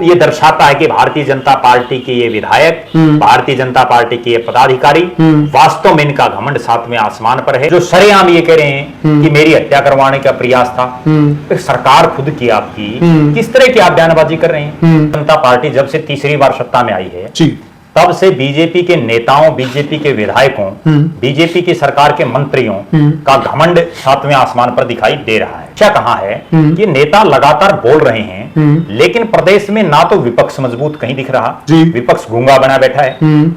ये दर्शाता है कि भारतीय जनता पार्टी के ये विधायक, भारतीय जनता पार्टी के ये पदाधिकारी वास्तव में इनका घमंड सातवें आसमान पर है, जो सरेआम ये कह रहे हैं कि मेरी हत्या करवाने का प्रयास था। तो सरकार खुद की आपकी किस तरह की आप बयानबाजी कर रहे हैं। जनता पार्टी जब से तीसरी बार सत्ता में आई है तब से बीजेपी के नेताओं, बीजेपी के विधायकों, बीजेपी की सरकार के मंत्रियों का घमंड सातवें आसमान पर दिखाई दे रहा है। क्या कहा है कि नेता लगातार बोल रहे हैं लेकिन प्रदेश में ना तो विपक्ष मजबूत कहीं दिख रहा, विपक्ष गूंगा बना बैठा है,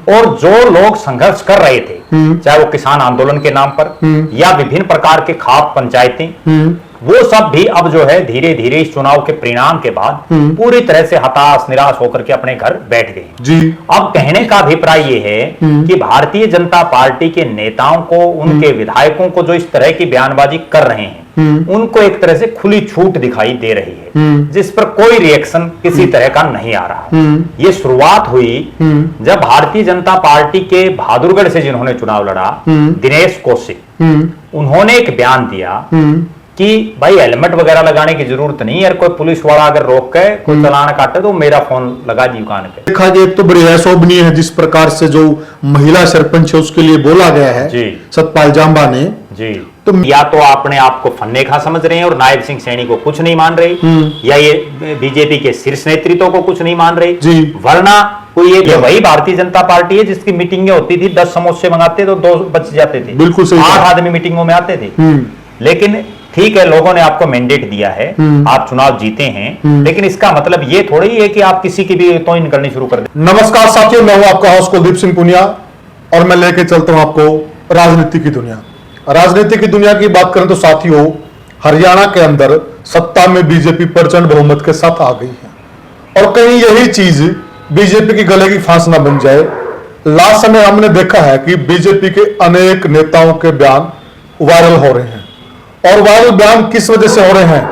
और जो लोग संघर्ष कर रहे थे, चाहे वो किसान आंदोलन के नाम पर या विभिन्न प्रकार के खाप पंचायतें, वो सब भी अब जो है धीरे धीरे इस चुनाव के परिणाम के बाद पूरी तरह से हताश निराश होकर के अपने घर बैठ गए जी। अब कहने का अभिप्राय ये है कि भारतीय जनता पार्टी के नेताओं को, उनके विधायकों को जो इस तरह की बयानबाजी कर रहे हैं उनको एक तरह से खुली छूट दिखाई दे रही है, जिस पर कोई रिएक्शन किसी तरह का नहीं आ रहा। ये शुरुआत हुई जब भारतीय जनता पार्टी के बहादुरगढ़ से जिन्होंने चुनाव लड़ा, दिनेश कौशिक, उन्होंने एक बयान दिया कि भाई हेलमेट वगैरह लगाने की जरूरत नहीं है, यार कोई पुलिस वाला अगर रोक के कोई चालान काटे तो मेरा फोन लगा दी दुकान पे। देखा जाए तो बड़ी अशोभनीय है जिस प्रकार से जो महिला सरपंच है उसके लिए बोला गया है जी, सतपाल जांबा ने जी। तो या तो अपने आप को फन्ने खा समझ रहे हैं और नायब सिंह सैनी को कुछ नहीं मान रहे, या ये बीजेपी के शीर्ष नेतृत्व को कुछ नहीं मान रहे जी, वरना कोई ये वही भारतीय जनता पार्टी है जिसकी मीटिंगें होती थी, 10 समोसे मंगाते तो 2 बच जाते थे, बिल्कुल सही, 8 आदमी मीटिंगों में आते थे। लेकिन ठीक है, लोगों ने आपको मैंडेट दिया है, आप चुनाव जीते हैं, लेकिन इसका मतलब ये थोड़ी है कि आप किसी की भी तौहीन करनी शुरू कर दें। नमस्कार साथियों, मैं हूं आपका होस्ट कुलदीप सिंह पुनिया और मैं लेके चलता हूं आपको राजनीति की दुनिया। राजनीति की दुनिया की बात करें तो साथियों, हरियाणा के अंदर सत्ता में बीजेपी प्रचंड बहुमत के साथ आ गई है और कहीं यही चीज बीजेपी की गले की फांस ना बन जाए। लास्ट समय हमने देखा है कि बीजेपी के अनेक नेताओं के बयान वायरल हो रहे हैं, और वायरल बयान किस वजह से हो रहे हैं?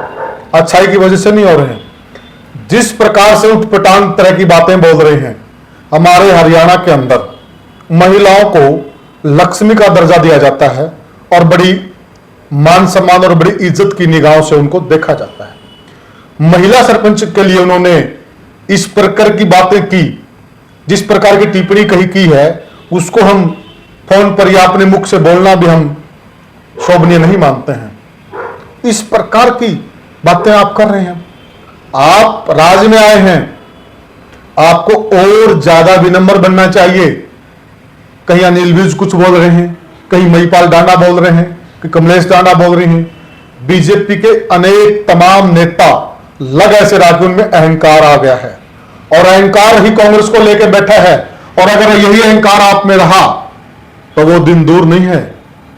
अच्छाई की वजह से नहीं हो रहे हैं। जिस प्रकार से उठपटांग तरह की बातें बोल रहे हैं, हमारे हरियाणा के अंदर महिलाओं को लक्ष्मी का दर्जा दिया जाता है और बड़ी मान सम्मान और बड़ी इज्जत की निगाहों से उनको देखा जाता है। महिला सरपंच के लिए उन्होंने इस प्रकार की बातें की, जिस प्रकार की टिप्पणी कही की है, उसको हम फोन पर या अपने मुख से बोलना भी हम शोभनीय नहीं मानते हैं। इस प्रकार की बातें आप कर रहे हैं। आप राज में आए हैं, आपको और ज्यादा विनम्र बनना चाहिए। कहीं अनिल विज कुछ बोल रहे हैं, कहीं महिपाल डांडा बोल रहे हैं, कहीं कमलेश डांडा बोल रहे हैं। बीजेपी के अनेक तमाम नेता लग ऐसे रहा कि उनमें अहंकार आ गया है और अहंकार ही कांग्रेस को लेकर बैठा है, और अगर यही अहंकार आप में रहा तो वो दिन दूर नहीं है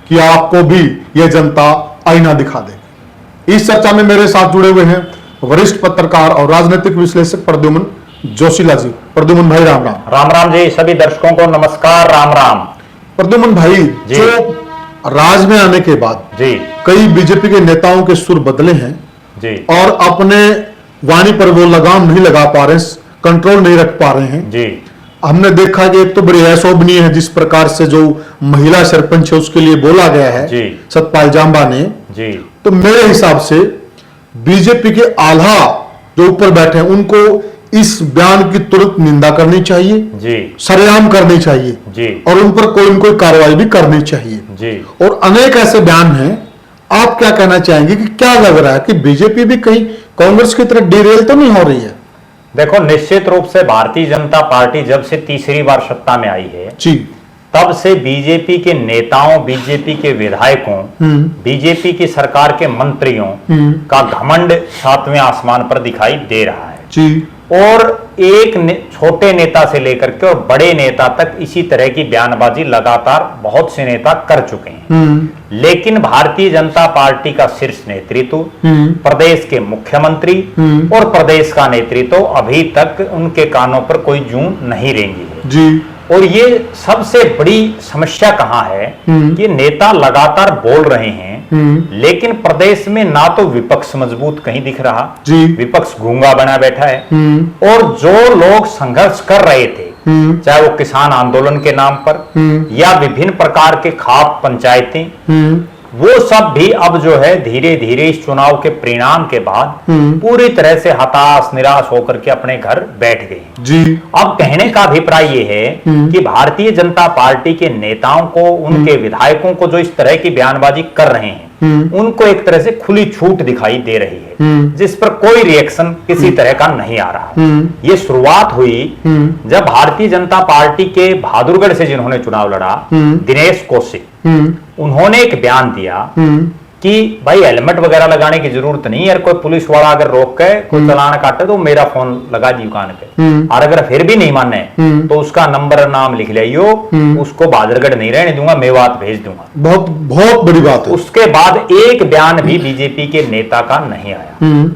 कि आपको भी यह जनता आईना दिखा देगी। इस चर्चा में मेरे साथ जुड़े हुए हैं वरिष्ठ पत्रकार और राजनीतिक विश्लेषक प्रद्युमन जोशीला जी। प्रद्युमन भाई राम राम। राम राम जी, सभी दर्शकों को नमस्कार, राम राम। प्रद्युमन भाई, जो राज में आने के बाद जी कई बीजेपी के नेताओं के सुर बदले हैं जी, और अपने वाणी पर वो लगाम नहीं लगा पा रहे, कंट्रोल नहीं रख पा रहे हैं जी। हमने देखा कि एक तो बड़ी अशोभनीय है जिस प्रकार से जो महिला सरपंच है उसके लिए बोला गया है जी, सतपाल जांबा ने जी। तो मेरे हिसाब से बीजेपी के आल्हा जो ऊपर बैठे हैं उनको इस बयान की तुरंत निंदा करनी चाहिए जी, सरेआम करनी चाहिए जी, और उन पर कोई न कोई कार्रवाई भी करनी चाहिए जी। और अनेक ऐसे बयान हैं, आप क्या कहना चाहेंगे कि क्या लग रहा है कि बीजेपी भी कहीं कांग्रेस की तरह डिरेल तो नहीं हो रही है? देखो, निश्चित रूप से भारतीय जनता पार्टी जब से तीसरी बार सत्ता में आई है जी, तब से बीजेपी के नेताओं, बीजेपी के विधायकों, बीजेपी की सरकार के मंत्रियों का घमंड सातवें आसमान पर दिखाई दे रहा है जी। और एक छोटे नेता से लेकर के और बड़े नेता तक इसी तरह की बयानबाजी लगातार बहुत से नेता कर चुके हैं, लेकिन भारतीय जनता पार्टी का शीर्ष नेतृत्व, प्रदेश के मुख्यमंत्री और प्रदेश का नेतृत्व अभी तक उनके कानों पर कोई जूं नहीं रेंगी है जी। और ये सबसे बड़ी समस्या कहां है कि नेता लगातार बोल रहे हैं, लेकिन प्रदेश में ना तो विपक्ष मजबूत कहीं दिख रहा जी, विपक्ष गूंगा बना बैठा है, और जो लोग संघर्ष कर रहे थे, चाहे वो किसान आंदोलन के नाम पर या विभिन्न प्रकार के खाप पंचायतें, वो सब भी अब जो है धीरे धीरे इस चुनाव के परिणाम के बाद पूरी तरह से हताश निराश होकर के अपने घर बैठ गए जी। अब कहने का अभिप्राय ये है कि भारतीय जनता पार्टी के नेताओं को, उनके विधायकों को जो इस तरह की बयानबाजी कर रहे हैं, उनको एक तरह से खुली छूट दिखाई दे रही है, जिस पर कोई रिएक्शन किसी तरह का नहीं आ रहा। ये शुरुआत हुई जब भारतीय जनता पार्टी के बहादुरगढ़ से जिन्होंने चुनाव लड़ा, दिनेश कौशिक, उन्होंने एक बयान दिया कि भाई हेलमेट वगैरह लगाने की जरूरत नहीं है, कोई पुलिस वाला अगर रोक के कोई चालान काटे तो मेरा फोन लगा दी दुकान पे, और अगर फिर भी नहीं माने तो उसका नंबर नाम लिख लियो, उसको बहादुरगढ़ नहीं रहने दूंगा, मेवात भेज दूंगा। बहुत बहुत बड़ी बात है। उसके बाद एक बयान भी बीजेपी के नेता का नहीं आया।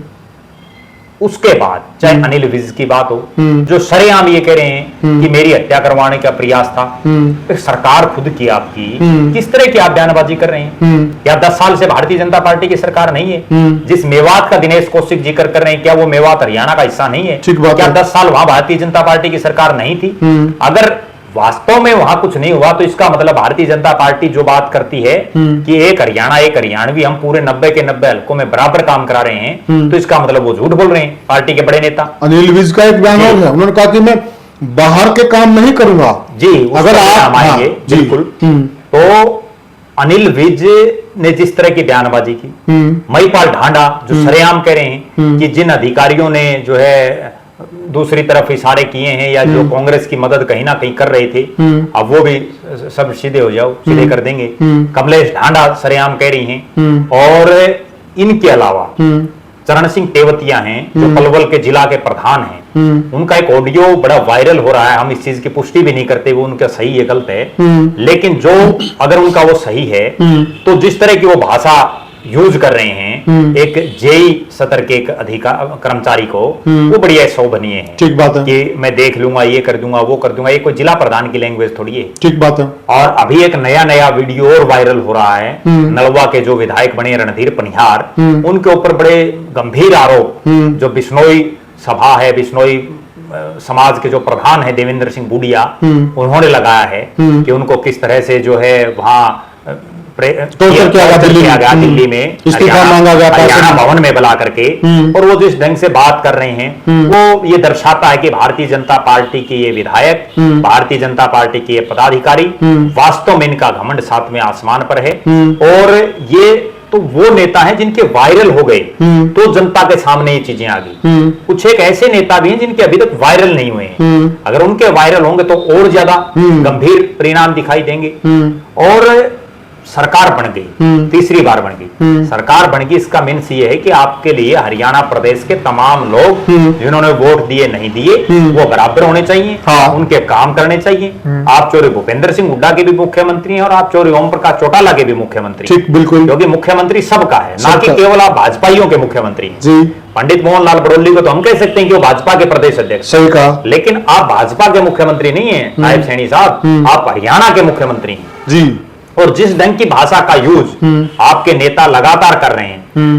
उसके बाद चाहे अनिल विज की बात हो, जो सरेआम ये कह रहे हैं कि मेरी हत्या करवाने का प्रयास था, तो सरकार खुद की आपकी किस तरह की आप बयानबाजी कर रहे हैं? क्या 10 साल से भारतीय जनता पार्टी की सरकार नहीं है? जिस मेवात का दिनेश कौशिक जिक्र कर रहे हैं, क्या वो मेवात हरियाणा का हिस्सा नहीं है? क्या 10 साल वहां भारतीय जनता पार्टी की सरकार नहीं थी? अगर वास्तव में वहां कुछ नहीं हुआ तो इसका मतलब भारतीय जनता पार्टी जो बात करती है कि एक हरियाणा एक हरियाणवी, हम पूरे 90 के 90 हल्कों में बराबर काम करा रहे हैं, तो इसका मतलब वो झूठ बोल रहे हैं पार्टी के बड़े नेता। अनिल विज का एक बयान है, उन्होंने कहा कि मैं बाहर के काम नहीं करूंगा जी, अगर आप आएंगे। बिल्कुल। तो अनिल विज ने जिस तरह की बयानबाजी की, महिपाल ढांडा जो सरेआम कह रहे हैं कि जिन अधिकारियों ने जो है दूसरी तरफ इशारे किए हैं या जो कांग्रेस की मदद कहीं ना कहीं कर रहे थे, अब वो भी सब सीधे हो जाओ, सीधे कर देंगे। कमलेश ढांडा सरेआम कह रही हैं। और इनके अलावा चरण सिंह तेवतिया हैं जो पलवल के जिला के प्रधान हैं, उनका एक ऑडियो बड़ा वायरल हो रहा है। हम इस चीज की पुष्टि भी नहीं करते वो उनका सही है गलत है, लेकिन जो अगर उनका वो सही है तो जिस तरह की वो भाषा यूज कर रहे हैं एक जेई सतर के एक अधिकार कर्मचारी को, वो बड़ी शोभनीय है। ठीक बात है कि मैं देख लूंगा, ये कर दूंगा, वो कर दूंगा, ये कोई जिला प्रधान की लैंग्वेज थोड़ी है। ठीक बात है। और अभी एक नया वीडियो और वायरल हो रहा है, नलवा के जो विधायक बने रणधीर पनिहार, उनके ऊपर बड़े गंभीर आरोप जो बिश्नोई सभा है, बिश्नोई समाज के जो प्रधान है देवेंद्र सिंह बूडिया, उन्होंने लगाया है कि उनको किस तरह से जो है वहां किया गया दिल्ली में, हरियाणा भवन में बुला करके, और वो जिस ढंग से बात कर रहे हैं वो ये दर्शाता है कि भारतीय जनता पार्टी के ये विधायक, भारतीय जनता पार्टी के ये पदाधिकारी वास्तव में इनका घमंड सातवें आसमान पर है। और ये तो वो नेता हैं जिनके वायरल हो गए तो जनता के सामने ये चीजें आ गई। कुछ एक ऐसे नेता भी हैं जिनके अभी तक वायरल नहीं हुए हैं, अगर उनके वायरल होंगे तो और ज्यादा गंभीर परिणाम दिखाई देंगे। और सरकार बन गई, तीसरी बार बन गई सरकार बन गई, इसका मीन्स ये है कि आपके लिए हरियाणा प्रदेश के तमाम लोग जिन्होंने वोट दिए नहीं दिए वो बराबर होने चाहिए। हाँ। उनके काम करने चाहिए। आप चौधरी भूपेंद्र सिंह हुड्डा के भी मुख्यमंत्री हैं और आप चौधरी ओम प्रकाश चौटाला के भी मुख्यमंत्री, बिल्कुल, क्योंकि मुख्यमंत्री सबका है, ना कि केवल आप भाजपाइयों के मुख्यमंत्री हैं। पंडित मोहनलाल बड़ौली को तो हम कह सकते हैं कि वो भाजपा के प्रदेश अध्यक्ष, सही कहा, लेकिन आप भाजपा के मुख्यमंत्री नहीं है नायब सैनी साहब, आप हरियाणा के मुख्यमंत्री हैं जी। और जिस ढंग की भाषा का यूज आपके नेता लगातार कर रहे हैं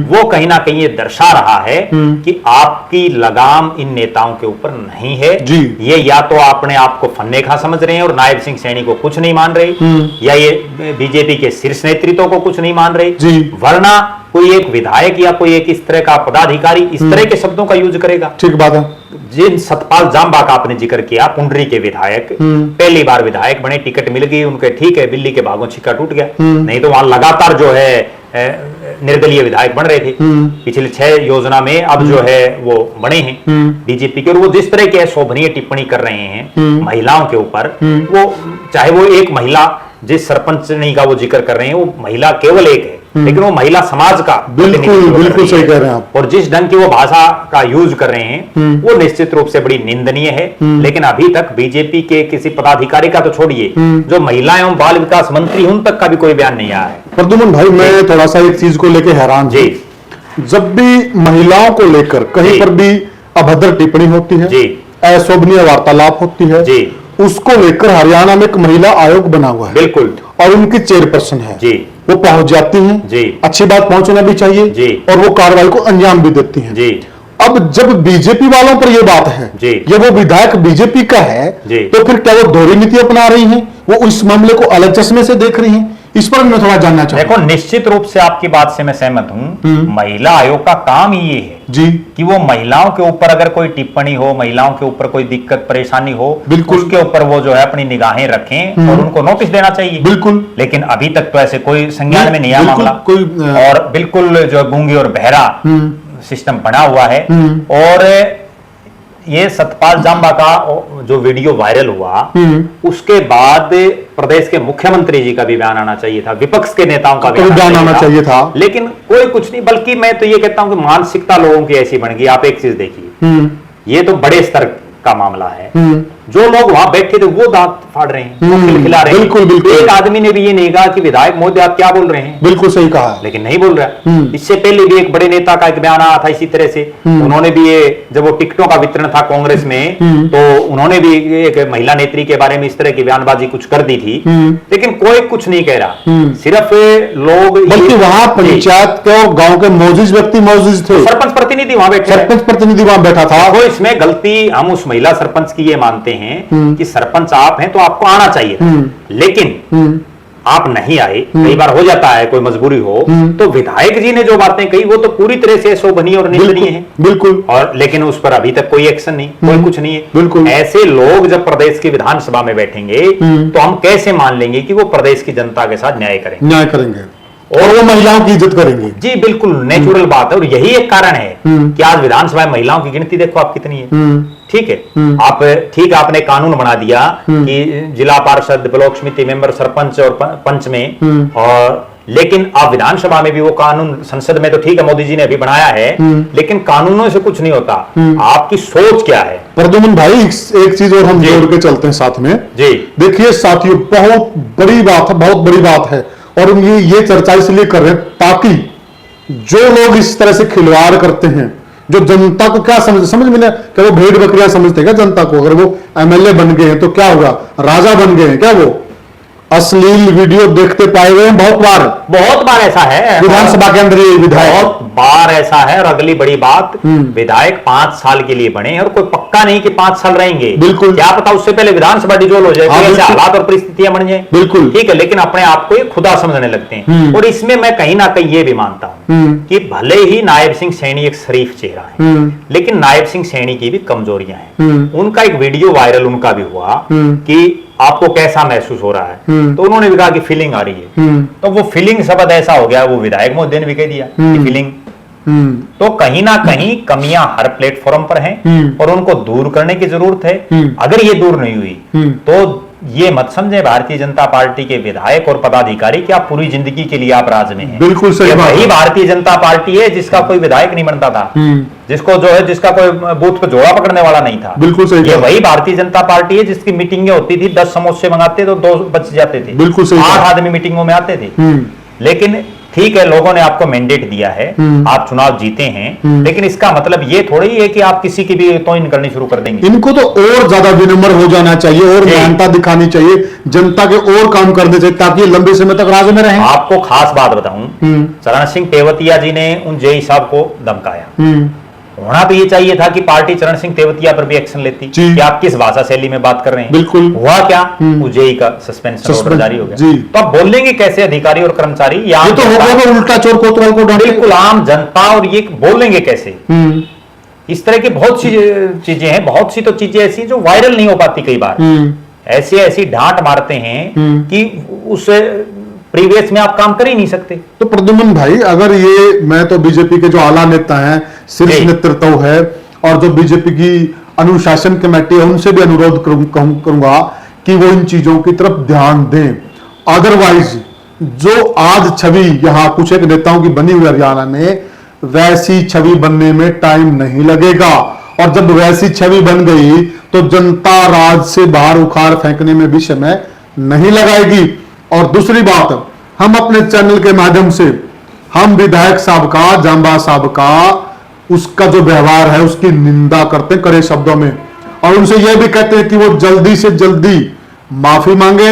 वो कहीं ना कहीं ये दर्शा रहा है कि आपकी लगाम इन नेताओं के ऊपर नहीं है जी। ये या तो अपने आप को फन्ने खा समझ रहे हैं और नायब सिंह सैनी को कुछ नहीं मान रहे, या ये बीजेपी के शीर्ष नेतृत्व को कुछ नहीं मान रहे जी। वरना कोई एक विधायक या कोई एक इस तरह का पदाधिकारी इस तरह के शब्दों का यूज करेगा। ठीक बात है। जिन सतपाल जाम्बा का आपने जिक्र किया, पुंडरी के विधायक, पहली बार विधायक बने, टिकट मिल गई उनके, ठीक है, बिल्ली के भागों छिक्का टूट गया, नहीं तो वहां लगातार जो है निर्दलीय विधायक बन रहे थे पिछले 6 योजना में, अब जो है वो बने हैं बीजेपी के। और वो जिस तरह के शोभनीय टिप्पणी कर रहे हैं महिलाओं के ऊपर, वो चाहे वो एक महिला जिस सरपंच का वो जिक्र कर रहे हैं वो महिला केवल एक है, लेकिन वो महिला समाज का बिल्कुल सही कह रहे हैं आप। और जिस ढंग की वो भाषा का यूज कर रहे हैं वो निश्चित रूप से बड़ी निंदनीय है। लेकिन अभी तक बीजेपी के किसी पदाधिकारी का तो छोड़िए, जो महिला एवं बाल विकास मंत्री उन तक का भी कोई बयान नहीं आया है। प्रद्युमन भाई, मैं थोड़ा सा एक चीज को लेकर हैरान जी। जब भी महिलाओं को लेकर कहीं पर भी अभद्र टिप्पणी होती है, अशोभनीय वार्तालाप होती है जी, उसको लेकर हरियाणा में एक महिला आयोग बना हुआ है, बिल्कुल, और उनकी चेयरपर्सन है जी, वो पहुंच जाती हैं जी, अच्छी बात, पहुंचना भी चाहिए जी, और वो कार्रवाई को अंजाम भी देती हैं जी। अब जब बीजेपी वालों पर ये बात है जी, ये वो विधायक बीजेपी का है जी, तो फिर क्या वो दोहरी नीति अपना रही हैं? वो इस मामले को अलग चश्मे से देख रही हैं? इस पर मैं थोड़ा जानना चाहूंगा। देखो, निश्चित रूप से आपकी बात से मैं सहमत हूं। महिला आयोग का काम ही ये है जी कि वो महिलाओं के ऊपर अगर कोई टिप्पणी हो, महिलाओं के ऊपर कोई दिक्कत परेशानी हो, बिल्कुल। उसके ऊपर वो जो है अपनी निगाहें रखें और उनको नोटिस देना चाहिए। बिल्कुल। लेकिन अभी तक तो ऐसे कोई संज्ञान में नहीं आया बिल्कुल, मामला। और बिल्कुल जो गूंगी और बहरा सिस्टम बना हुआ है। और ये सतपाल जांबा का जो वीडियो वायरल हुआ, उसके बाद प्रदेश के मुख्यमंत्री जी का भी बयान आना चाहिए था, विपक्ष के नेताओं का भी बयान आना चाहिए था। लेकिन कोई कुछ नहीं, बल्कि मैं तो ये कहता हूं कि मानसिकता लोगों की ऐसी बन गई। आप एक चीज देखिए, ये तो बड़े स्तर का मामला है। जो लोग वहां बैठे थे वो दांत फाड़ रहे हैं, वो खिलखिला रहे हैं। बिल्कुल, बिल्कुल। एक आदमी ने भी ये नहीं कहा कि विधायक महोदय आप क्या बोल रहे हैं। बिल्कुल सही कहा, लेकिन नहीं बोल रहा। इससे पहले भी एक बड़े नेता का एक बयान आया था इसी तरह से। उन्होंने भी ये, जब वो टिकटों का वितरण था कांग्रेस में, तो उन्होंने भी एक महिला नेत्री के बारे में इस तरह की बयानबाजी कुछ कर दी थी। लेकिन कोई कुछ नहीं कह रहा, सिर्फ लोग, बल्कि वहां पंचायत के और गांव के मौजूद व्यक्ति मौजूद थे। सरपंच प्रतिनिधि वहां बैठे, सरपंच प्रतिनिधि वहां बैठा था। तो इसमें गलती हम उस महिला सरपंच की ये मानते हैं कि सरपंच आप हैं तो आपको आना चाहिए, लेकिन आप नहीं आए। कई बार हो जाता है, कोई मजबूरी हो। तो विधायक जी ने जो बातें कही वो तो पूरी तरह से शोभनीय और निंदनीय है। बिल्कुल। और लेकिन उस पर अभी तक कोई एक्शन नहीं, कोई कुछ नहीं है। बिल्कुल। ऐसे लोग जब प्रदेश की विधानसभा में बैठेंगे तो हम कैसे मान लेंगे कि वो प्रदेश की जनता के साथ न्याय करेंगे और वो महिलाओं की इज्जत करेंगे। जी बिल्कुल, नेचुरल बात है। और यही एक कारण है कि आज विधानसभा में महिलाओं की गिनती देखो आप कितनी है। ठीक है, आपने कानून बना दिया कि जिला पार्षद, ब्लॉक समिति मेंबर, सरपंच और पंच में, और लेकिन अब विधानसभा में भी वो कानून, संसद में तो ठीक है मोदी जी ने अभी बनाया है, लेकिन कानूनों से कुछ नहीं होता। आपकी सोच क्या है? प्रद्युमन भाई, एक चीज और हम जोड़ के चलते हैं साथ में। जी देखिए साथियों, बहुत बड़ी बात है, बहुत बड़ी बात है। और हम ये चर्चा इसलिए कर रहे हैं ताकि जो लोग इस तरह से खिलवाड़ करते हैं, जो जनता को क्या समझ में नहीं, क्या वो भेड़ बकरियां समझते हैं क्या जनता को? अगर वो एमएलए बन गए हैं तो क्या होगा, राजा बन गए हैं क्या? वो अश्लील वीडियो देखते पाए गए हैं बहुत बार ऐसा है विधानसभा के अंदर। ये विधायक बहुत बार ऐसा है। और अगली बड़ी बात, विधायक 5 साल के लिए बने और कोई पक्का नहीं कि 5 साल रहेंगे। बिल्कुल, क्या पता उससे पहले विधानसभा डिजोल्व हो जाए, ऐसे हालात और परिस्थितियां बन जाए। बिल्कुल ठीक है, लेकिन अपने आप को ये खुदा समझने लगते हैं। और इसमें मैं कहीं ना कहीं ये भी मानता हूं कि भले ही नायब सिंह सैनी एक शरीफ चेहरा है, लेकिन नायब सिंह सैनी की भी कमजोरियां हैं। उनका एक वीडियो वायरल उनका भी हुआ कि आपको कैसा महसूस हो रहा है, तो उन्होंने भी कहा कि फीलिंग आ रही है। तो वो फीलिंग शब्द ऐसा हो गया, वो विधायक महोदय ने भी कह दिया कि फीलिंग। तो कहीं ना कहीं कमियां हर प्लेटफॉर्म पर हैं और उनको दूर करने की जरूरत है। अगर ये दूर नहीं हुई तो ये मत समझे भारतीय जनता पार्टी के विधायक और पदाधिकारी कि आप पूरी जिंदगी के लिए आप राज में हैं। बिल्कुल सही बात है। वही भारतीय जनता पार्टी है जिसका कोई विधायक नहीं बनता था, जिसको जो है, जिसका कोई बूथ पे जोड़ा पकड़ने वाला नहीं था। बिल्कुल सही। ये वही भारतीय जनता पार्टी है जिसकी मीटिंगें होती थी, 10 समोसे मंगाते तो 2 बच जाते थे। बिल्कुल सही। 8 आदमी मीटिंगों में आते थे। लेकिन ठीक है, लोगों ने आपको मैंडेट दिया है, आप चुनाव जीते हैं, लेकिन इसका मतलब ये थोड़ी है कि आप किसी की भी तौहीन करनी शुरू कर देंगे। इनको तो और ज्यादा विनम्र हो जाना चाहिए और मानता दिखानी चाहिए, जनता के और काम करने चाहिए ताकि लंबे समय तक राज में रहें। आपको खास बात बताऊं, चरण सिंह तेवतिया जी ने उन जेई साहब को धमकाया। होना तो ये चाहिए था कि पार्टी चरण सिंह तेवतिया पर भी एक्शन लेती कि आप किस भाषा शैली में बात कर रहे हैं। बिल्कुल। हुआ क्या, जेई का सस्पेंशन ऑर्डर जारी हो गया। तो अब बोलेंगे कैसे अधिकारी और कर्मचारी? ये तो होगा उल्टा चोर कोतवाल को डांटे। बिल्कुल, आम जनता, और ये बोलेंगे कैसे? इस तरह की बहुत सी चीजें हैं, बहुत सी तो चीजें ऐसी जो वायरल नहीं हो पाती। कई बार ऐसी डांट मारते हैं कि उस प्रीवियस में आप काम कर ही नहीं सकते। तो प्रद्युमन भाई, अगर ये, मैं तो बीजेपी के जो आला नेता हैं, शीर्ष नेतृत्व है और जो बीजेपी की अनुशासन कमेटी है, उनसे भी अनुरोध करूंगा कि वो इन चीजों की तरफ ध्यान दें। अदरवाइज जो आज छवि यहां कुछ एक नेताओं की बनी हुई हरियाणा में, वैसी छवि बनने में टाइम नहीं लगेगा। और जब वैसी छवि बन गई तो जनता राज से बाहर उखाड़ फेंकने में भी समय नहीं लगाएगी। और दूसरी बात, हम अपने चैनल के माध्यम से हम विधायक साहब का, जांबा साहब का, उसका जो व्यवहार है उसकी निंदा करते हैं कड़े शब्दों में, और उनसे यह भी कहते हैं कि वो जल्दी से जल्दी माफी मांगे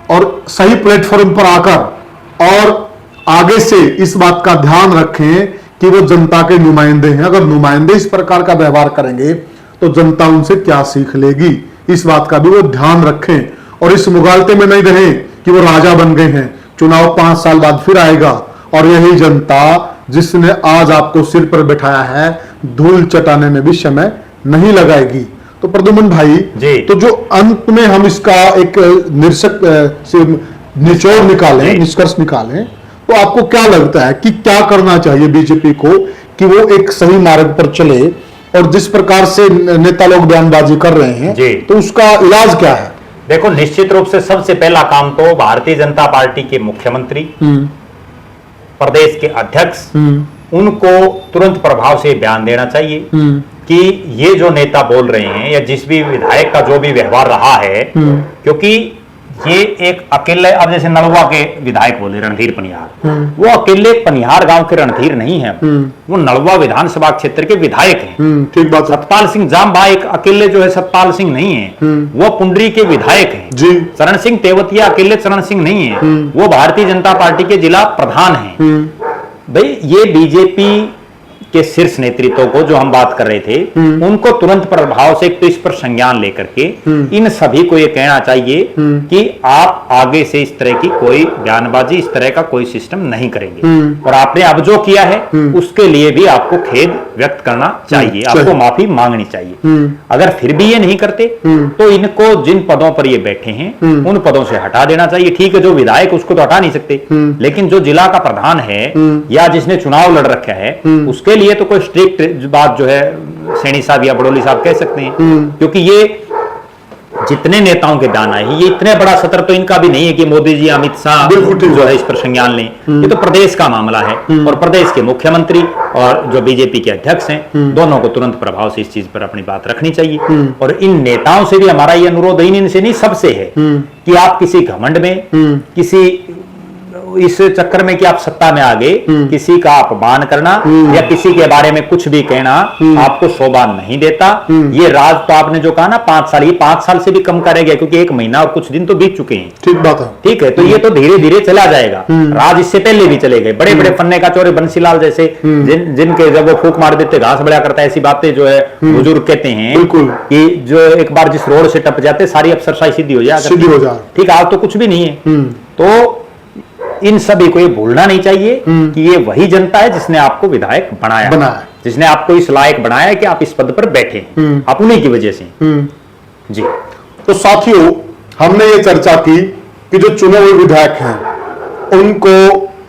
और सही प्लेटफॉर्म पर आकर और आगे से इस बात का ध्यान रखें कि वो जनता के नुमाइंदे हैं। अगर नुमाइंदे इस प्रकार का व्यवहार करेंगे तो जनता उनसे क्या सीख लेगी, इस बात का भी वो ध्यान रखें। और इस मुगालते में नहीं रहे कि वो राजा बन गए हैं, चुनाव 5 साल बाद फिर आएगा और यही जनता जिसने आज आपको सिर पर बैठाया है धूल चटाने में भी समय नहीं लगाएगी। तो प्रद्युम्न भाई जी। तो जो अंत में हम इसका एक निचोड़ निकालें, निष्कर्ष निकालें, तो आपको क्या लगता है कि क्या करना चाहिए बीजेपी को कि वो एक सही मार्ग पर चले, और जिस प्रकार से नेता लोग बयानबाजी कर रहे हैं जी। तो उसका इलाज क्या है? देखो, निश्चित रूप से सबसे पहला काम तो भारतीय जनता पार्टी के मुख्यमंत्री, प्रदेश के अध्यक्ष, उनको तुरंत प्रभाव से बयान देना चाहिए कि ये जो नेता बोल रहे हैं या जिस भी विधायक का जो भी व्यवहार रहा है, क्योंकि ये एक अकेले, अब जैसे नलवा के विधायक बोले रणधीर पनिहार, वो अकेले पनिहार गांव के रणधीर नहीं है, वो नलवा विधानसभा क्षेत्र के विधायक हैं। ठीक बात। सतपाल सिंह जामबा एक अकेले जो है सतपाल सिंह नहीं है, वो पुंडरी के विधायक हैं जी। चरण सिंह तेवतिया अकेले चरण सिंह नहीं है, वो भारतीय जनता पार्टी के जिला प्रधान हैं। भाई, ये बीजेपी के शीर्ष नेतृत्व को जो हम बात कर रहे थे, उनको तुरंत प्रभाव से एक तो इस पर संज्ञान लेकर के इन सभी को ये कहना चाहिए कि आप आगे से इस तरह की कोई बयानबाजी, इस तरह का कोई सिस्टम नहीं करेंगे, और आपने अब जो किया है उसके लिए भी आपको खेद व्यक्त करना चाहिए, आपको माफी मांगनी चाहिए। अगर फिर भी ये नहीं करते तो इनको जिन पदों पर ये बैठे हैं उन पदों से हटा देना चाहिए। ठीक है, जो विधायक उसको तो हटा नहीं सकते, लेकिन जो जिला का प्रधान है या जिसने चुनाव लड़ रखा है उसके लिए तो कोई स्ट्रिक्ट बात जो है सैनी साहब या बड़ोली साहब कह सकते हैं, क्योंकि ये जितने नेताओं के बयान आए हैं, ये इतने बड़ा सत्र तो इनका भी नहीं है कि मोदी जी, अमित शाह जो है इस पर संज्ञान लें। ये तो प्रदेश का मामला है और प्रदेश के मुख्यमंत्री और जो बीजेपी के अध्यक्ष हैं, दोनों को तुरंत प्रभाव से इस चीज पर अपनी बात रखनी चाहिए। और इन नेताओं से भी हमारा ये अनुरोध है, इनसे नहीं सबसे है कि आप किसी घमंड में, किसी इस चक्कर में कि आप सत्ता में आ गए, किसी का अपमान करना या किसी के बारे में कुछ भी कहना आपको शोभा नहीं देता। ये राज तो आपने जो कहा ना 5 साल, ये 5 साल से भी कम का रह गया, क्योंकि 1 महीना और कुछ दिन तो बीत चुके हैं। ठीक बात है। ठीक है, तो ये तो धीरे धीरे चला जाएगा। राज इससे पहले भी चले गए, बड़े बड़े फन्ने का चोरे बंसीलाल जैसे जिनके जब वो फूक मार देते घास बढ़िया करता है, ऐसी बातें जो है बुजुर्ग कहते हैं कि जो एक बार जिस रोड से टप जाते सारी अफसरशाही सीधी हो जाए। ठीक, आज तो कुछ भी नहीं है। तो इन सभी को ये भूलना नहीं चाहिए कि ये वही जनता है जिसने आपको विधायक बनाया, जिसने आपको इस लायक बनाया है कि आप इस पद पर बैठे हैं, आप उन्हीं की वजह से। जी। तो साथियों, हमने ये चर्चा की कि जो चुने हुए विधायक हैं उनको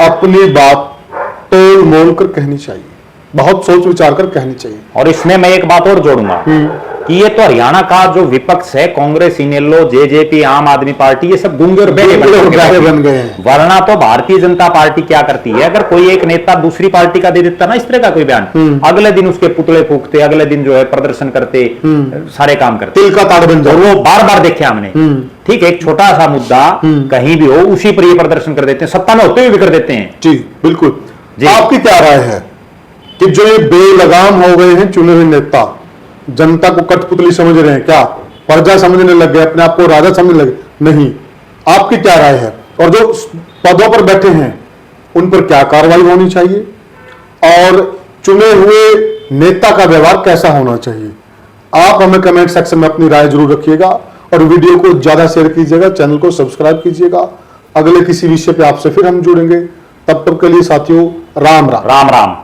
अपनी बात तोल मोल कर कहनी चाहिए, बहुत सोच विचार कर कहनी चाहिए। और इसमें मैं एक बात और जोड़ूंगा कि ये तो हरियाणा का जो विपक्ष है, कांग्रेस, इनेलो, जेजेपी, आम आदमी पार्टी, ये सब गूंगे और बहरे बन गए हैं। वरना तो भारतीय जनता पार्टी क्या करती है, अगर कोई एक नेता दूसरी पार्टी का दे देता ना इस तरह का कोई बयान, अगले दिन उसके पुतले फूकते, अगले दिन जो है प्रदर्शन करते, सारे काम करते, तिल का ताड़ बन जाए। वो बार बार देखे हमने। ठीक है, एक छोटा सा मुद्दा कहीं भी हो उसी पर ये प्रदर्शन कर देते हैं, सत्ता में होते हुए भी कर देते हैं। जी बिल्कुल। आपकी क्या राय है कि जो ये बेलगाम हो गए हैं चुने हुए नेता, जनता को कठपुतली समझ रहे हैं, क्या प्रजा समझने लग गए, अपने आप को राजा समझने लगे? नहीं। आपकी क्या राय है? और जो पदों पर बैठे हैं उन पर क्या कार्रवाई होनी चाहिए, और चुने हुए नेता का व्यवहार कैसा होना चाहिए? आप हमें कमेंट सेक्शन में अपनी राय जरूर रखिएगा और वीडियो को ज्यादा शेयर कीजिएगा, चैनल को सब्सक्राइब कीजिएगा। अगले किसी विषय पे आपसे फिर हम जुड़ेंगे। तब तक के लिए साथियों, राम राम। राम राम।